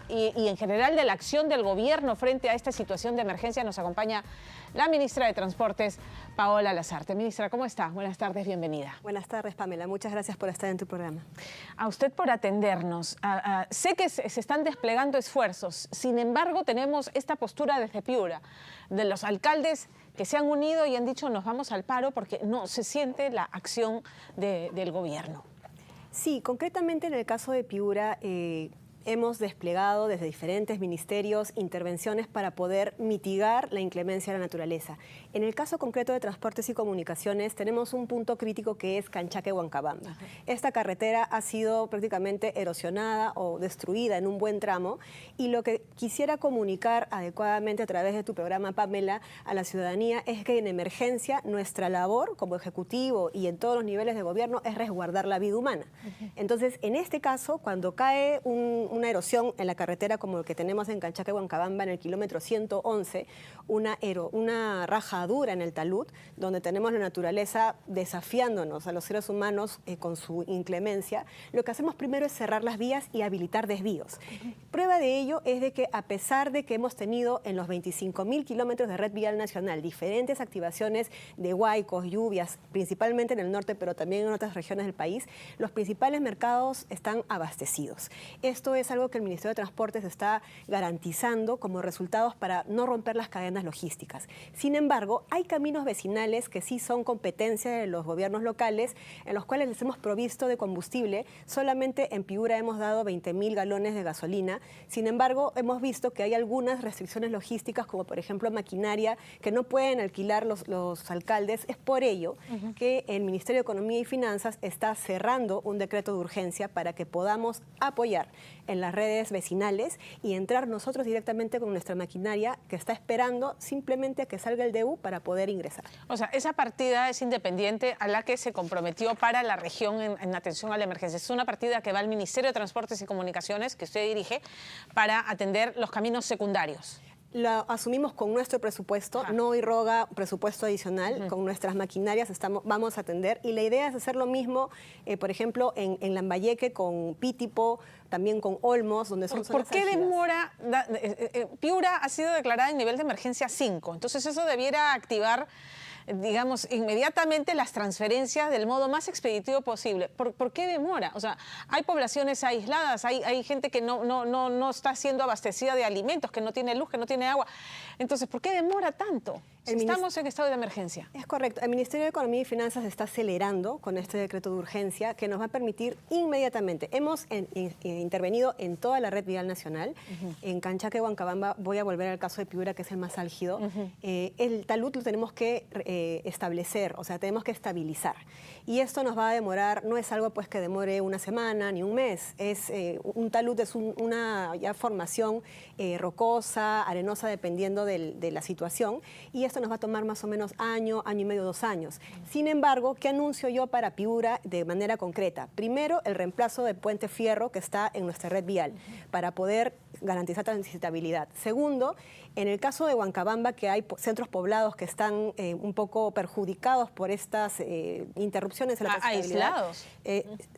y en general de la acción del gobierno frente a esta situación de emergencia nos acompaña la ministra de Transportes, Paola Lazarte. Ministra, ¿cómo está? Buenas tardes, bienvenida. Buenas tardes, Pamela. Muchas gracias por estar en tu programa. A usted por atendernos. Sé que se están desplegando esfuerzos, sin embargo tenemos esta postura desde Piura, de los alcaldes que se han unido y han dicho nos vamos al paro porque no se siente la acción del gobierno. Sí, concretamente en el caso de Piura hemos desplegado desde diferentes ministerios intervenciones para poder mitigar la inclemencia de la naturaleza. En el caso concreto de Transportes y Comunicaciones tenemos un punto crítico que es Canchaque-Huancabamba. Esta carretera ha sido prácticamente erosionada o destruida en un buen tramo y lo que quisiera comunicar adecuadamente a través de tu programa, Pamela, a la ciudadanía es que en emergencia nuestra labor como ejecutivo y en todos los niveles de gobierno es resguardar la vida humana. Entonces, en este caso, cuando cae una erosión en la carretera como el que tenemos en Canchaque-Huancabamba en el kilómetro 111, una rajadura en el talud, donde tenemos la naturaleza desafiándonos a los seres humanos con su inclemencia, lo que hacemos primero es cerrar las vías y habilitar desvíos. Prueba de ello es de que a pesar de que hemos tenido en los 25.000 kilómetros de red vial nacional diferentes activaciones de huaicos, lluvias, principalmente en el norte, pero también en otras regiones del país, los principales mercados están abastecidos. Esto es algo que el Ministerio de Transportes está garantizando como resultados para no romper las cadenas logísticas. Sin embargo, hay caminos vecinales que sí son competencia de los gobiernos locales, en los cuales les hemos provisto de combustible. Solamente en Piura hemos dado 20.000 galones de gasolina. Sin embargo, hemos visto que hay algunas restricciones logísticas, como por ejemplo maquinaria, que no pueden alquilar los alcaldes. Es por ello que el Ministerio de Economía y Finanzas está cerrando un decreto de urgencia para que podamos apoyar en las redes vecinales y entrar nosotros directamente con nuestra maquinaria que está esperando simplemente a que salga el DU para poder ingresar. O sea, esa partida es independiente a la que se comprometió para la región en atención a la emergencia. Es una partida que va al Ministerio de Transportes y Comunicaciones, que usted dirige, para atender los caminos secundarios. Lo asumimos con nuestro presupuesto, no irroga presupuesto adicional, con nuestras maquinarias vamos a atender y la idea es hacer lo mismo, por ejemplo, en Lambayeque con Pitipo, también con Olmos, donde son zonas ¿Por qué álgidas. demora? Piura ha sido declarada en nivel de emergencia 5, entonces eso debiera activar, digamos, inmediatamente las transferencias del modo más expeditivo posible. ¿Por qué demora? O sea, hay poblaciones aisladas, hay gente que no está siendo abastecida de alimentos, que no tiene luz, que no tiene agua. Entonces, ¿por qué demora tanto? Estamos en estado de emergencia. Es correcto. El Ministerio de Economía y Finanzas está acelerando con este decreto de urgencia que nos va a permitir inmediatamente. Hemos intervenido en toda la red vial nacional. En Canchaque-Huancabamba, voy a volver al caso de Piura, que es el más álgido. El talud lo tenemos que establecer, o sea, tenemos que estabilizar. Y esto nos va a demorar, no es algo pues que demore una semana ni un mes. Un talud es una ya formación rocosa, arenosa, dependiendo de la situación. Y esto nos va a tomar más o menos año y medio, 2 años. Sin embargo, ¿qué anuncio yo para Piura de manera concreta? Primero, el reemplazo del puente fierro que está en nuestra red vial para poder garantizar transitabilidad. Segundo, en el caso de Huancabamba, que hay centros poblados que están un poco perjudicados por estas interrupciones en la transitabilidad. Aislados.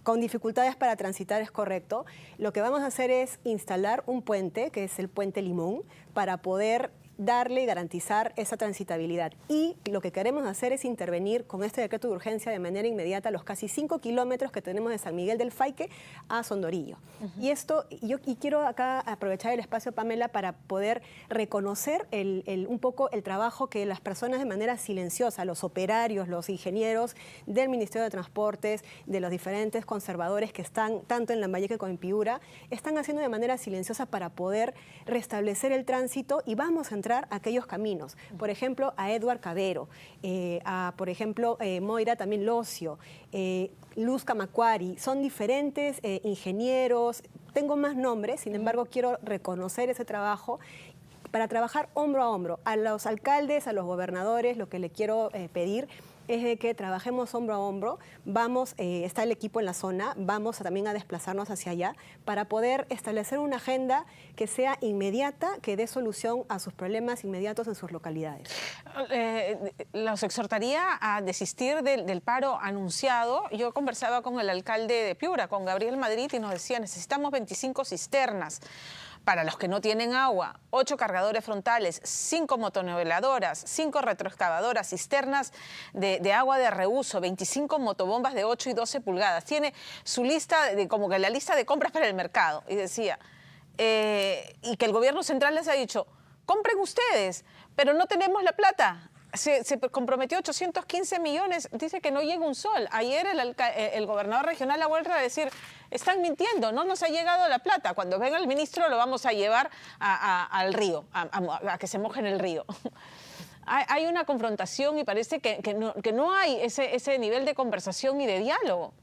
Con dificultades para transitar, es correcto. Lo que vamos a hacer es instalar un puente, que es el puente Limón, para poder darle y garantizar esa transitabilidad. Y lo que queremos hacer es intervenir con este decreto de urgencia de manera inmediata los casi 5 kilómetros que tenemos de San Miguel del Faique a Sondorillo. Y esto, yo quiero acá aprovechar el espacio, Pamela, para poder reconocer un poco el trabajo que las personas de manera silenciosa, los operarios, los ingenieros del Ministerio de Transportes, de los diferentes conservadores que están tanto en Lambayeque como en Piura, están haciendo de manera silenciosa para poder restablecer el tránsito y vamos a entrar a aquellos caminos. Por ejemplo, a Edward Cabero, por ejemplo, Moira también Locio, Luz Camacuari. Son diferentes ingenieros, tengo más nombres, sin embargo quiero reconocer ese trabajo para trabajar hombro a hombro. A los alcaldes, a los gobernadores, lo que le quiero pedir es de que trabajemos hombro a hombro. Vamos, está el equipo en la zona, vamos también a desplazarnos hacia allá para poder establecer una agenda que sea inmediata, que dé solución a sus problemas inmediatos en sus localidades. Los exhortaría a desistir del paro anunciado. Yo conversaba con el alcalde de Piura, con Gabriel Madrid, y nos decía, necesitamos 25 cisternas para los que no tienen agua, 8 cargadores frontales, 5 motoniveladoras, 5 retroexcavadoras, cisternas de agua de reuso, 25 motobombas de 8 y 12 pulgadas. Tiene su lista, como que la lista de compras para el mercado. Y decía, y que el gobierno central les ha dicho, compren ustedes, pero no tenemos la plata. Se comprometió 815 millones, dice que no llega un sol. Ayer el gobernador regional ha vuelto a decir, están mintiendo, no nos ha llegado la plata. Cuando venga el ministro lo vamos a llevar al río, a que se moje en el río. Hay una confrontación y parece que no hay ese nivel de conversación y de diálogo.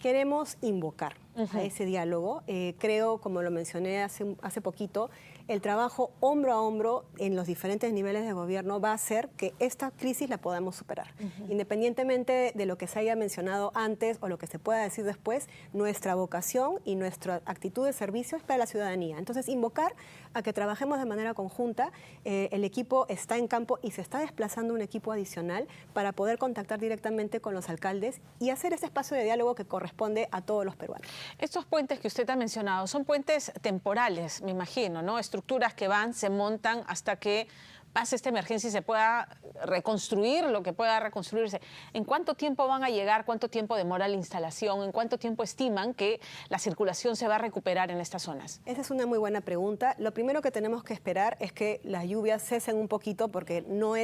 Queremos invocar a ese diálogo. Creo, como lo mencioné hace poquito, el trabajo hombro a hombro en los diferentes niveles de gobierno va a hacer que esta crisis la podamos superar. Independientemente de lo que se haya mencionado antes o lo que se pueda decir después, nuestra vocación y nuestra actitud de servicio es para la ciudadanía. Entonces, invocar a que trabajemos de manera conjunta. El equipo está en campo y se está desplazando un equipo adicional para poder contactar directamente con los alcaldes y hacer ese espacio de diálogo que corresponde a todos los peruanos. Estos puentes que usted ha mencionado son puentes temporales, me imagino, ¿no? Estructuras que van, se montan hasta que pase esta emergencia y se pueda reconstruir lo que pueda reconstruirse. ¿En cuánto tiempo van a llegar? ¿Cuánto tiempo demora la instalación? ¿En cuánto tiempo estiman que la circulación se va a recuperar en estas zonas? Esa es una muy buena pregunta. Lo primero que tenemos que esperar es que las lluvias cesen un poquito porque no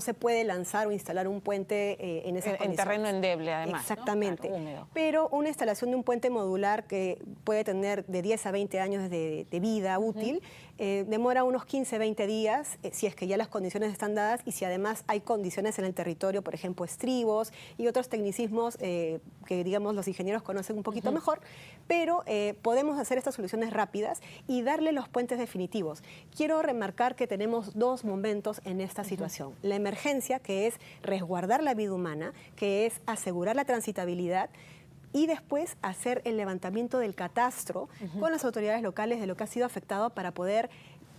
se puede lanzar o instalar un puente en esas condiciones. En terreno endeble, además. Exactamente. ¿No? Claro, húmedo. Pero una instalación de un puente modular que puede tener de 10 a 20 años de vida útil, demora unos 15, 20 días, si es que ya las condiciones están dadas y si además hay condiciones en el territorio, por ejemplo, estribos y otros tecnicismos que, digamos, los ingenieros conocen un poquito mejor, pero podemos hacer estas soluciones rápidas y darle los puentes definitivos. Quiero remarcar que tenemos dos momentos en esta situación. La emergencia, que es resguardar la vida humana, que es asegurar la transitabilidad, y después hacer el levantamiento del catastro con las autoridades locales de lo que ha sido afectado para poder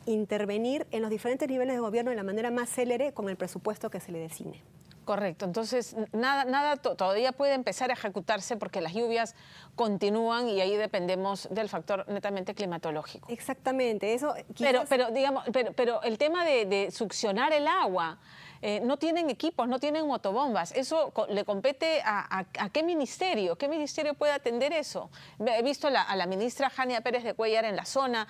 intervenir en los diferentes niveles de gobierno de la manera más célere con el presupuesto que se le designe. Correcto, entonces nada todavía puede empezar a ejecutarse porque las lluvias continúan y ahí dependemos del factor netamente climatológico. Exactamente, eso quizás... pero el tema de succionar el agua, no tienen equipos, no tienen motobombas, eso le compete a qué ministerio puede atender eso. He visto a la ministra Jania Pérez de Cuéllar en la zona,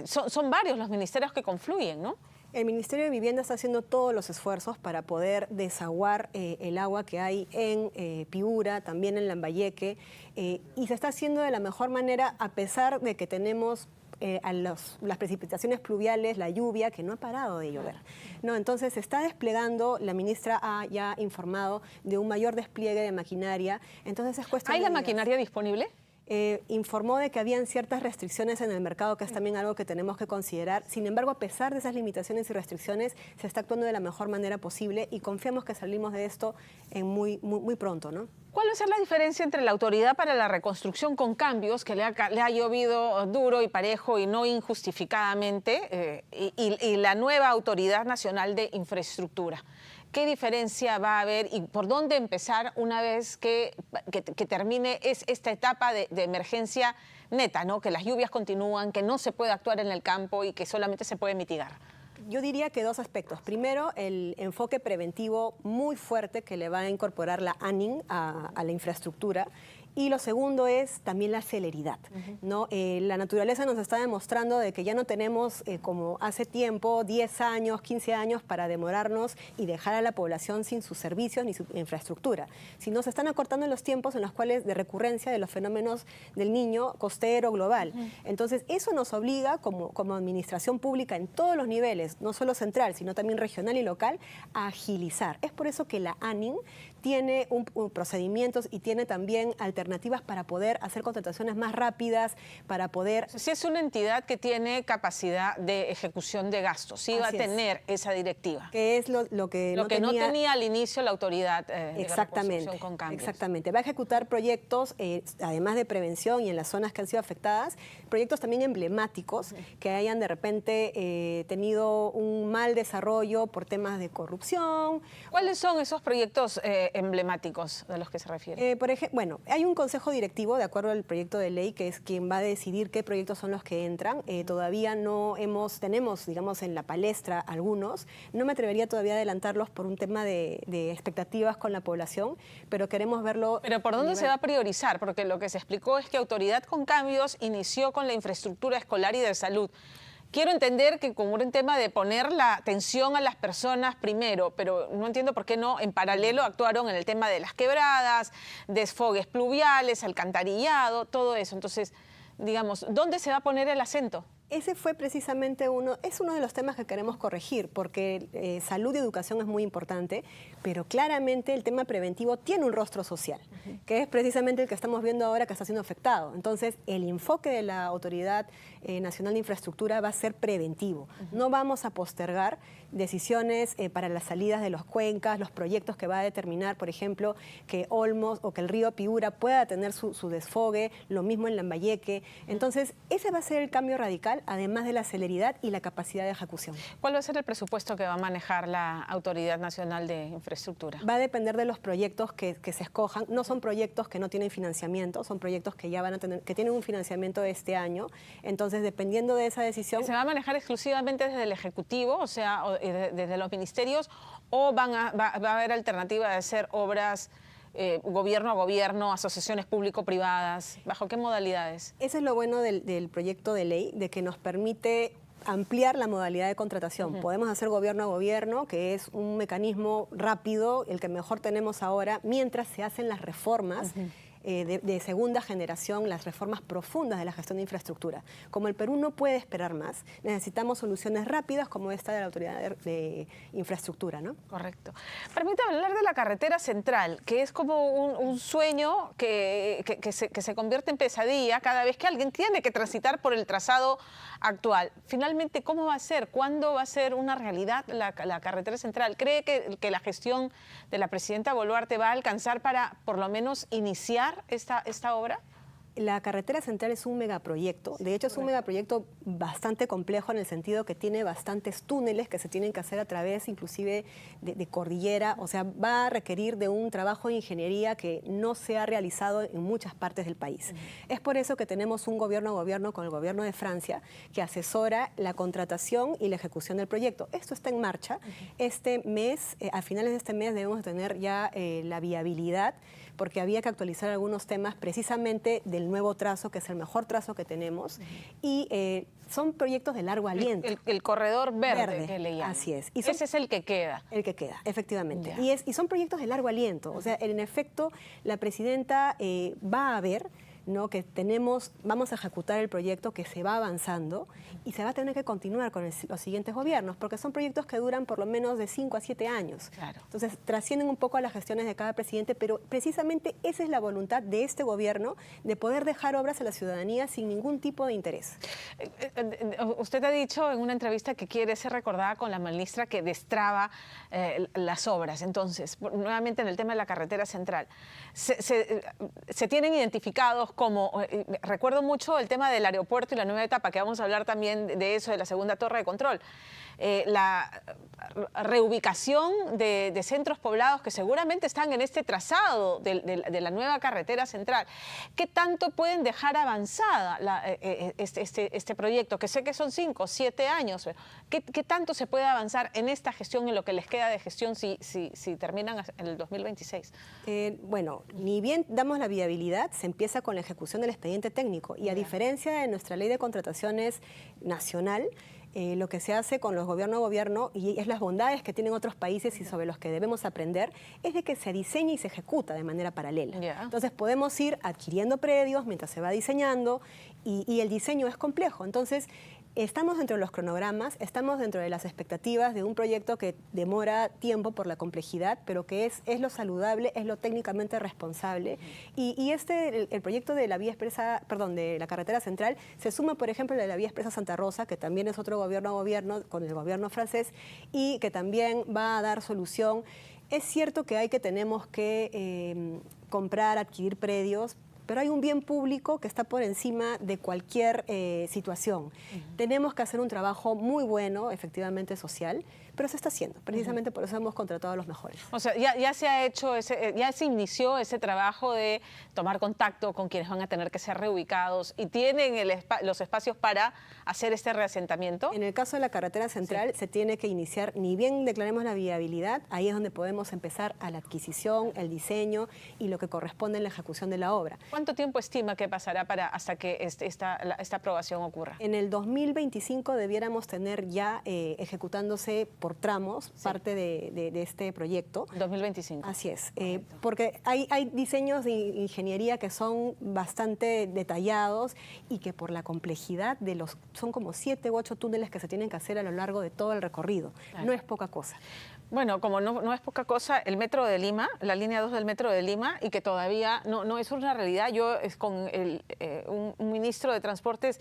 son varios los ministerios que confluyen, ¿no? El Ministerio de Vivienda está haciendo todos los esfuerzos para poder desaguar el agua que hay en Piura, también en Lambayeque, y se está haciendo de la mejor manera a pesar de que tenemos las precipitaciones pluviales, la lluvia, que no ha parado de llover. No, entonces se está desplegando, la ministra ha ya informado de un mayor despliegue de maquinaria, entonces es cuestión ¿Hay de la maquinaria disponible? Informó de que habían ciertas restricciones en el mercado, que es también algo que tenemos que considerar. Sin embargo, a pesar de esas limitaciones y restricciones, se está actuando de la mejor manera posible y confiamos que salimos de esto en muy pronto, ¿no? ¿Cuál va a ser la diferencia entre la Autoridad para la Reconstrucción con Cambios, que le ha llovido duro y parejo y no injustificadamente, y la nueva Autoridad Nacional de Infraestructura? ¿Qué diferencia va a haber y por dónde empezar una vez que termine esta etapa de emergencia neta, ¿no? Que las lluvias continúan, que no se puede actuar en el campo y que solamente se puede mitigar? Yo diría que dos aspectos. Primero, el enfoque preventivo muy fuerte que le va a incorporar la ANIN a la infraestructura. Y lo segundo es también la celeridad, ¿no? La naturaleza nos está demostrando de que ya no tenemos, como hace tiempo, 10 años, 15 años para demorarnos y dejar a la población sin sus servicios ni su infraestructura, sino se están acortando los tiempos en los cuales de recurrencia de los fenómenos del Niño costero global. Entonces, eso nos obliga como administración pública en todos los niveles, no solo central, sino también regional y local, a agilizar. Es por eso que la ANIN tiene procedimientos y tiene también alternativas para poder hacer contrataciones más rápidas, para poder... Si es una entidad que tiene capacidad de ejecución de gastos, sí va a tener esa directiva. Que es lo que no tenía al inicio la Autoridad de Reconstrucción con Cambios. Exactamente. Va a ejecutar proyectos, además de prevención y en las zonas que han sido afectadas, proyectos también emblemáticos que hayan de repente tenido un mal desarrollo por temas de corrupción. ¿Cuáles son esos proyectos emblemáticos de los que se refiere? Por ejemplo, bueno, hay un consejo directivo, de acuerdo al proyecto de ley, que es quien va a decidir qué proyectos son los que entran. Todavía no tenemos, digamos, en la palestra algunos. No me atrevería todavía a adelantarlos por un tema de expectativas con la población, pero queremos verlo. ¿Pero por dónde se va a priorizar? Porque lo que se explicó es que Autoridad con Cambios inició con la infraestructura escolar y de salud. Quiero entender que como un tema de poner la atención a las personas primero, pero no entiendo por qué no en paralelo actuaron en el tema de las quebradas, desfogues pluviales, alcantarillado, todo eso. Entonces, digamos, ¿dónde se va a poner el acento? Ese fue precisamente uno de los temas que queremos corregir, porque salud y educación es muy importante, pero claramente el tema preventivo tiene un rostro social, que es precisamente el que estamos viendo ahora que está siendo afectado. Entonces, el enfoque de la Autoridad Nacional de Infraestructura va a ser preventivo. No vamos a postergar decisiones para las salidas de los cuencas, los proyectos que va a determinar, por ejemplo, que Olmos o que el río Piura pueda tener su desfogue, lo mismo en Lambayeque. Entonces, ese va a ser el cambio radical, además de la celeridad y la capacidad de ejecución. ¿Cuál va a ser el presupuesto que va a manejar la Autoridad Nacional de Infraestructura? Va a depender de los proyectos que se escojan. No son proyectos que no tienen financiamiento, son proyectos que ya van a tener, que tienen un financiamiento este año. Entonces, dependiendo de esa decisión... ¿Se va a manejar exclusivamente desde el Ejecutivo, o sea, desde los ministerios, o va a haber alternativa de hacer obras gobierno a gobierno, asociaciones público-privadas? ¿Bajo qué modalidades? Eso es lo bueno del proyecto de ley, de que nos permite ampliar la modalidad de contratación. Podemos hacer gobierno a gobierno, que es un mecanismo rápido, el que mejor tenemos ahora, mientras se hacen las reformas de segunda generación, las reformas profundas de la gestión de infraestructura. Como el Perú no puede esperar más, necesitamos soluciones rápidas como esta de la Autoridad de Infraestructura, ¿no? Correcto. Permítame hablar de la carretera central, que es como un sueño que se convierte en pesadilla cada vez que alguien tiene que transitar por el trazado actual. Finalmente, ¿cómo va a ser? ¿Cuándo va a ser una realidad la carretera central? ¿Cree que la gestión de la presidenta Boluarte va a alcanzar para por lo menos iniciar esta obra? La carretera central es un megaproyecto. De hecho, es un megaproyecto bastante complejo en el sentido que tiene bastantes túneles que se tienen que hacer a través inclusive de cordillera. O sea, va a requerir de un trabajo de ingeniería que no se ha realizado en muchas partes del país. Es por eso que tenemos un gobierno a gobierno con el gobierno de Francia que asesora la contratación y la ejecución del proyecto. Esto está en marcha. Este mes, a finales de este mes, debemos tener ya la viabilidad, porque había que actualizar algunos temas precisamente del nuevo trazo, que es el mejor trazo que tenemos, y son proyectos de largo aliento. El corredor verde que le llaman. Así es. Y ese es el que queda. El que queda, efectivamente. Ya. Y son proyectos de largo aliento. O sea, en efecto, la presidenta va a ver, ¿no?, que vamos a ejecutar el proyecto, que se va avanzando y se va a tener que continuar con los siguientes gobiernos, porque son proyectos que duran por lo menos de 5 a 7 años. Claro. Entonces, trascienden un poco a las gestiones de cada presidente, pero precisamente esa es la voluntad de este gobierno, de poder dejar obras a la ciudadanía sin ningún tipo de interés. Usted ha dicho en una entrevista que quiere ser recordada con la ministra que destraba las obras. Entonces, nuevamente en el tema de la carretera central, se tienen identificados como, recuerdo mucho el tema del aeropuerto y la nueva etapa, que vamos a hablar también de eso, de la segunda torre de control. La reubicación de centros poblados que seguramente están en este trazado de la nueva carretera central. ¿Qué tanto pueden dejar avanzada este proyecto? Que sé que son 5 o 7 años. ¿Qué tanto se puede avanzar en esta gestión, en lo que les queda de gestión si terminan en el 2026? Bueno, ni bien damos la viabilidad, se empieza con la ejecución del expediente técnico. Y a diferencia de nuestra ley de contrataciones nacional, lo que se hace con los gobierno a gobierno, y es las bondades que tienen otros países y sobre los que debemos aprender, es de que se diseña y se ejecuta de manera paralela. Entonces podemos ir adquiriendo predios mientras se va diseñando y el diseño es complejo. Entonces estamos dentro de los cronogramas, estamos dentro de las expectativas de un proyecto que demora tiempo por la complejidad, pero que es lo saludable, es lo técnicamente responsable. Y el proyecto de la vía expresa, perdón, de la carretera central, se suma, por ejemplo, de la vía expresa Santa Rosa, que también es otro gobierno a gobierno con el gobierno francés y que también va a dar solución. Es cierto que tenemos que comprar, adquirir predios, pero hay un bien público que está por encima de cualquier situación. Tenemos que hacer un trabajo muy bueno, efectivamente social, pero se está haciendo. Precisamente por eso hemos contratado a los mejores. O sea, ya se ha hecho, ya se inició ese trabajo de tomar contacto con quienes van a tener que ser reubicados y tienen los espacios para hacer este reasentamiento. En el caso de la carretera central se tiene que iniciar, ni bien declaremos la viabilidad, ahí es donde podemos empezar a la adquisición, el diseño y lo que corresponde en la ejecución de la obra. ¿Cuánto tiempo estima que pasará hasta que esta aprobación ocurra? En el 2025 debiéramos tener ya ejecutándose por tramos parte de este proyecto. 2025. Así es, porque hay diseños de ingeniería que son bastante detallados y que por la complejidad son como 7 u 8 túneles que se tienen que hacer a lo largo de todo el recorrido. Claro. No es poca cosa. Bueno, como no es poca cosa, el Metro de Lima, la línea 2 del Metro de Lima, y que todavía no es una realidad. Yo con un ministro de Transportes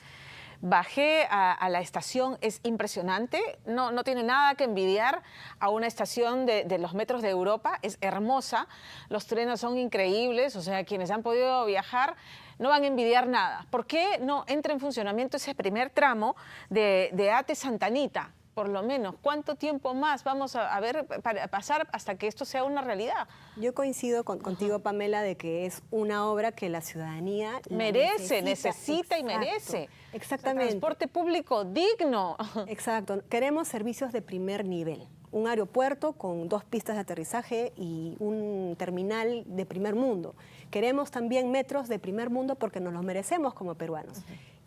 bajé a la estación, es impresionante, no tiene nada que envidiar a una estación de los metros de Europa, es hermosa, los trenes son increíbles, o sea, quienes han podido viajar no van a envidiar nada. ¿Por qué no entra en funcionamiento ese primer tramo de Ate Santa Anita? Por lo menos, ¿cuánto tiempo más vamos a ver para pasar hasta que esto sea una realidad? Yo coincido contigo, Pamela, de que es una obra que la ciudadanía necesita y merece. Exactamente. O sea, transporte público digno. Exacto. Queremos servicios de primer nivel. Un aeropuerto con 2 pistas de aterrizaje y un terminal de primer mundo. Queremos también metros de primer mundo porque nos los merecemos como peruanos.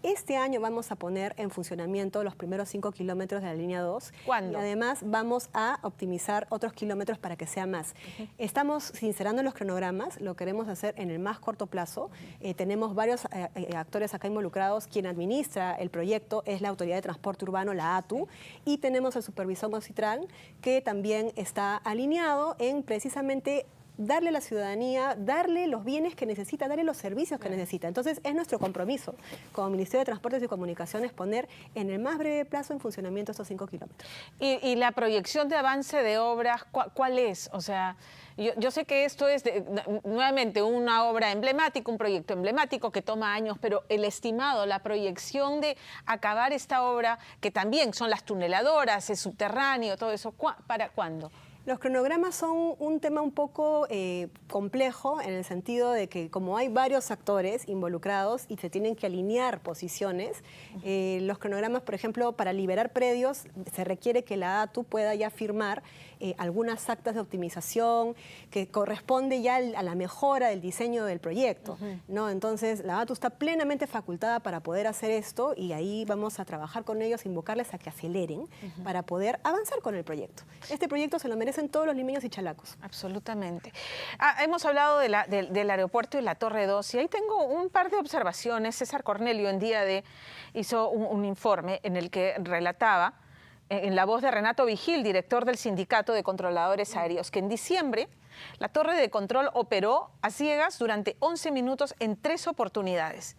Este año vamos a poner en funcionamiento los primeros 5 kilómetros de la línea 2. ¿Cuándo? Y además vamos a optimizar otros kilómetros para que sea más. Estamos sincerando los cronogramas, lo queremos hacer en el más corto plazo. Tenemos varios actores acá involucrados. Quien administra el proyecto es la Autoridad de Transporte Urbano, la ATU, y tenemos el supervisor Mocitran, que también está alineado en precisamente darle a la ciudadanía, darle los bienes que necesita, darle los servicios que necesita. Entonces, es nuestro compromiso como Ministerio de Transportes y Comunicaciones poner en el más breve plazo en funcionamiento estos 5 kilómetros. ¿Y la proyección de avance de obras, cuál es? O sea, yo sé que esto es nuevamente una obra emblemática, un proyecto emblemático que toma años, pero el estimado, la proyección de acabar esta obra, que también son las tuneladoras, el subterráneo, todo eso, ¿para cuándo? Los cronogramas son un tema un poco complejo en el sentido de que como hay varios actores involucrados y se tienen que alinear posiciones, los cronogramas, por ejemplo, para liberar predios se requiere que la ATU pueda ya firmar algunas actas de optimización que corresponde ya a la mejora del diseño del proyecto, ¿no? Entonces, la ATU está plenamente facultada para poder hacer esto y ahí vamos a trabajar con ellos, invocarles a que aceleren para poder avanzar con el proyecto. Este proyecto se lo merecen todos los limeños y chalacos. Absolutamente. Hemos hablado del aeropuerto y la Torre 2 y ahí tengo un par de observaciones. César Cornelio en día hizo un informe en el que relataba en la voz de Renato Vigil, director del Sindicato de Controladores Aéreos, que en diciembre la torre de control operó a ciegas durante 11 minutos en 3 oportunidades.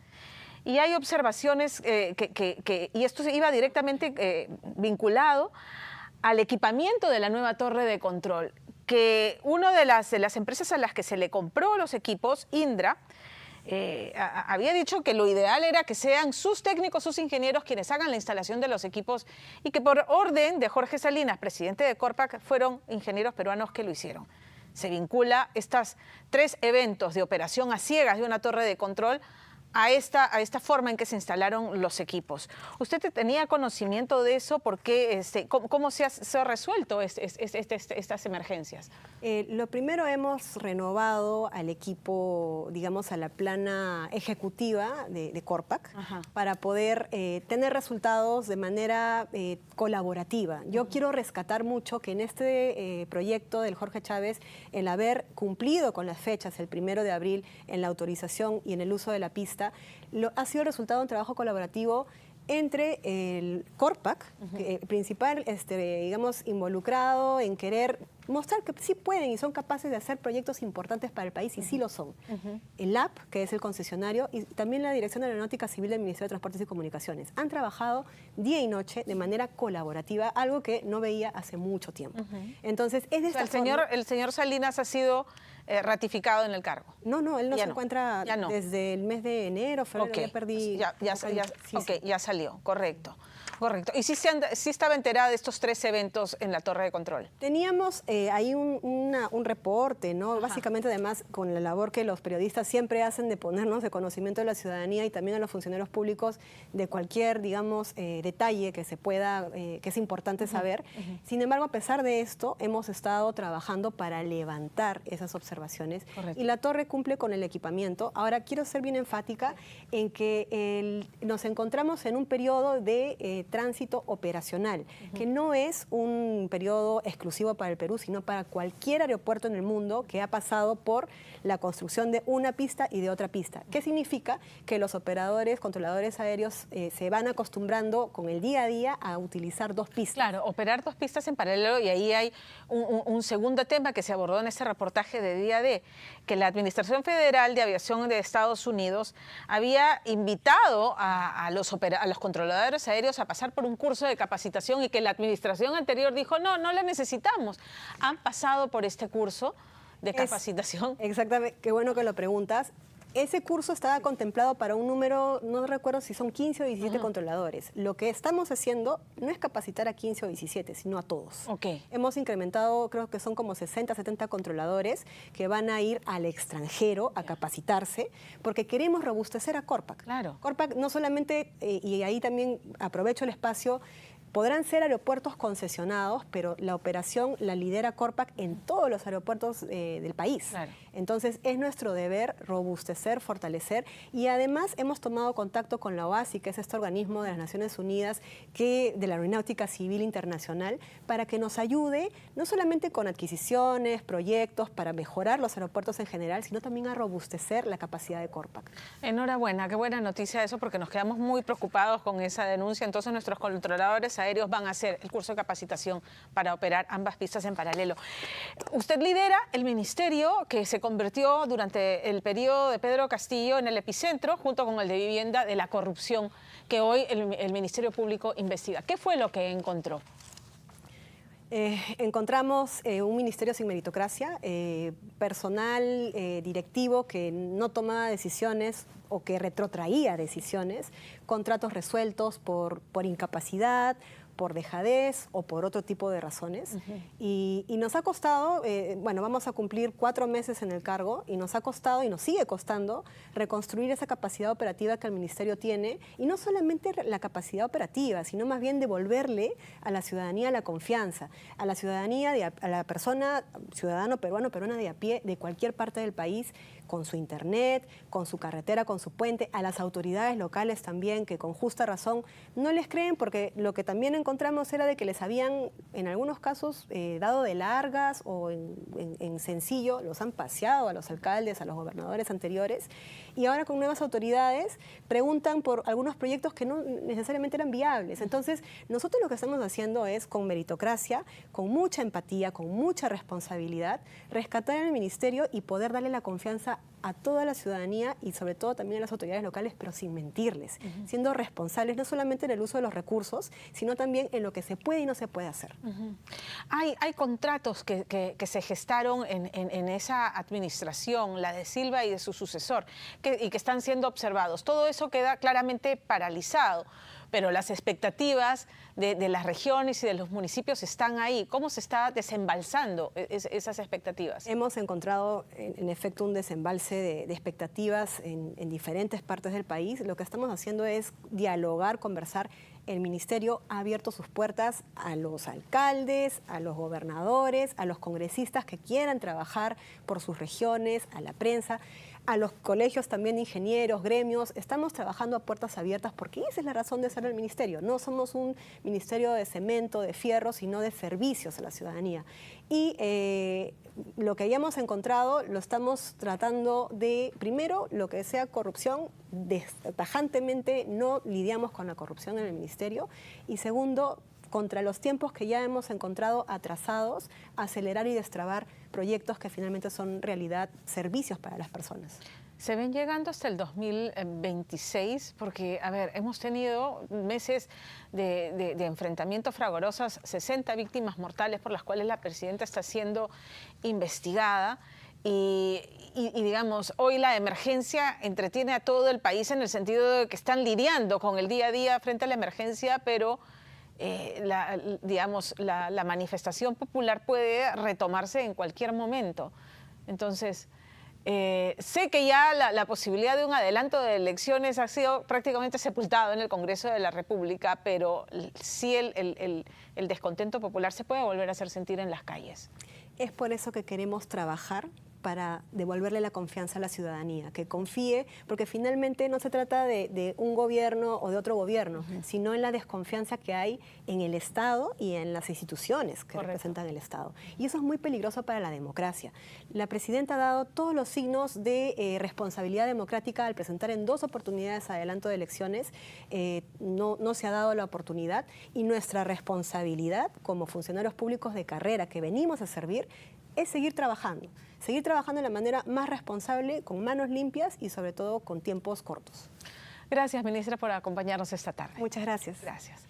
Y hay observaciones y esto iba directamente vinculado al equipamiento de la nueva torre de control, que una de las empresas a las que se le compró los equipos, Indra, había dicho que lo ideal era que sean sus técnicos, sus ingenieros quienes hagan la instalación de los equipos y que por orden de Jorge Salinas, presidente de Corpac, fueron ingenieros peruanos que lo hicieron. Se vincula estos 3 eventos de operación a ciegas de una torre de control a esta forma en que se instalaron los equipos. ¿Usted tenía conocimiento de eso? ¿Por qué, cómo se ha resuelto estas emergencias? Lo primero, hemos renovado al equipo, digamos, a la plana ejecutiva de Corpac para poder tener resultados de manera colaborativa. Yo quiero rescatar mucho que en este proyecto del Jorge Chávez, el haber cumplido con las fechas, el 1 de abril, en la autorización y en el uso de la pista, ha sido el resultado de un trabajo colaborativo entre el Corpac, principal, digamos, involucrado en querer mostrar que sí pueden y son capaces de hacer proyectos importantes para el país, y sí lo son. El AP, que es el concesionario, y también la Dirección de Aeronáutica Civil del Ministerio de Transportes y Comunicaciones, han trabajado día y noche de manera colaborativa, algo que no veía hace mucho tiempo. Entonces, es de esta forma. El señor Salinas ha sido ratificado en el cargo. No, él no Ya se encuentra desde el mes de enero, febrero, ya perdí. Ya salió, correcto. Correcto. ¿Y sí estaba enterada de estos 3 eventos en la torre de control? Teníamos ahí un reporte, ¿no? Básicamente, además, con la labor que los periodistas siempre hacen de ponernos de conocimiento de la ciudadanía y también a los funcionarios públicos de cualquier, digamos, detalle que se pueda, que es importante saber. Sin embargo, a pesar de esto, hemos estado trabajando para levantar esas observaciones. Correcto. Y la torre cumple con el equipamiento. Ahora, quiero ser bien enfática en que nos encontramos en un periodo de tránsito operacional, que no es un periodo exclusivo para el Perú, sino para cualquier aeropuerto en el mundo que ha pasado por la construcción de una pista y de otra pista. ¿Qué significa? Que los operadores, controladores aéreos se van acostumbrando con el día a día a utilizar 2 pistas. Claro, operar 2 pistas en paralelo, y ahí hay un segundo tema que se abordó en este reportaje de Día D, que la Administración Federal de Aviación de Estados Unidos había invitado a los controladores aéreos a pasar por un curso de capacitación, y que la administración anterior dijo, no la necesitamos. Han pasado por este curso de capacitación. Exactamente, qué bueno que lo preguntas. Ese curso estaba contemplado para un número, no recuerdo si son 15 o 17 controladores. Lo que estamos haciendo no es capacitar a 15 o 17, sino a todos. Hemos incrementado, creo que son como 60, 70 controladores que van a ir al extranjero a capacitarse, porque queremos robustecer a Corpac. Claro. Corpac no solamente, y ahí también aprovecho el espacio, podrán ser aeropuertos concesionados, pero la operación la lidera Corpac en todos los aeropuertos del país. Claro. Entonces, es nuestro deber robustecer, fortalecer, y además hemos tomado contacto con la OASI, que es este organismo de las Naciones Unidas de la Aeronáutica Civil Internacional, para que nos ayude no solamente con adquisiciones, proyectos para mejorar los aeropuertos en general, sino también a robustecer la capacidad de Corpac. Enhorabuena, qué buena noticia eso, porque nos quedamos muy preocupados con esa denuncia. Entonces, nuestros controladores aéreos van a hacer el curso de capacitación para operar ambas pistas en paralelo. Usted lidera el ministerio que se convirtió durante el periodo de Pedro Castillo en el epicentro, junto con el de Vivienda, de la corrupción que hoy el Ministerio Público investiga. ¿Qué fue lo que encontró? Encontramos un ministerio sin meritocracia, personal directivo que no tomaba decisiones o que retrotraía decisiones, contratos resueltos por incapacidad, por dejadez o por otro tipo de razones. Y nos ha costado, bueno, vamos a cumplir 4 meses en el cargo, y nos ha costado y nos sigue costando reconstruir esa capacidad operativa que el Ministerio tiene, y no solamente la capacidad operativa, sino más bien devolverle a la ciudadanía la confianza, a la ciudadanía, a la persona, ciudadano peruano, peruana de a pie, de cualquier parte del país, con su internet, con su carretera, con su puente, a las autoridades locales también, que con justa razón no les creen, porque lo que también encontramos era de que les habían, en algunos casos, dado de largas, o en sencillo, los han paseado a los alcaldes, a los gobernadores anteriores, y ahora con nuevas autoridades preguntan por algunos proyectos que no necesariamente eran viables. Entonces, nosotros lo que estamos haciendo es, con meritocracia, con mucha empatía, con mucha responsabilidad, rescatar el ministerio y poder darle la confianza a toda la ciudadanía, y sobre todo también a las autoridades locales, pero sin mentirles, siendo responsables no solamente en el uso de los recursos, sino también en lo que se puede y no se puede hacer. Hay contratos que se gestaron en esa administración, la de Silva y de su sucesor, y que están siendo observados. Todo eso queda claramente paralizado, pero las expectativas de las regiones y de los municipios están ahí. ¿Cómo se está desembalsando esas expectativas? Hemos encontrado, en efecto, un desembalse de expectativas en diferentes partes del país. Lo que estamos haciendo es dialogar, conversar. El ministerio ha abierto sus puertas a los alcaldes, a los gobernadores, a los congresistas que quieran trabajar por sus regiones, a la prensa, a los colegios también de ingenieros, gremios. Estamos trabajando a puertas abiertas, porque esa es la razón de ser el ministerio. No somos un ministerio de cemento, de fierro, sino de servicios a la ciudadanía. Y lo que hayamos encontrado lo estamos tratando de, primero, lo que sea corrupción, tajantemente no lidiamos con la corrupción en el ministerio, y segundo, contra los tiempos que ya hemos encontrado atrasados, acelerar y destrabar proyectos que finalmente son realidad servicios para las personas. Se ven llegando hasta el 2026 porque, a ver, hemos tenido meses de enfrentamientos fragorosos, 60 víctimas mortales por las cuales la presidenta está siendo investigada. Y digamos, hoy la emergencia entretiene a todo el país en el sentido de que están lidiando con el día a día frente a la emergencia, pero la manifestación popular puede retomarse en cualquier momento. Entonces, sé que ya la posibilidad de un adelanto de elecciones ha sido prácticamente sepultado en el Congreso de la República, pero sí el descontento popular se puede volver a hacer sentir en las calles. Es por eso que queremos trabajar para devolverle la confianza a la ciudadanía, que confíe, porque finalmente no se trata de un gobierno o de otro gobierno, sino en la desconfianza que hay en el Estado y en las instituciones que representan el Estado. Y eso es muy peligroso para la democracia. La presidenta ha dado todos los signos de responsabilidad democrática al presentar en 2 oportunidades adelanto de elecciones. No se ha dado la oportunidad y nuestra responsabilidad como funcionarios públicos de carrera que venimos a servir es seguir trabajando de la manera más responsable, con manos limpias y sobre todo con tiempos cortos. Gracias, ministra, por acompañarnos esta tarde. Muchas gracias. Gracias.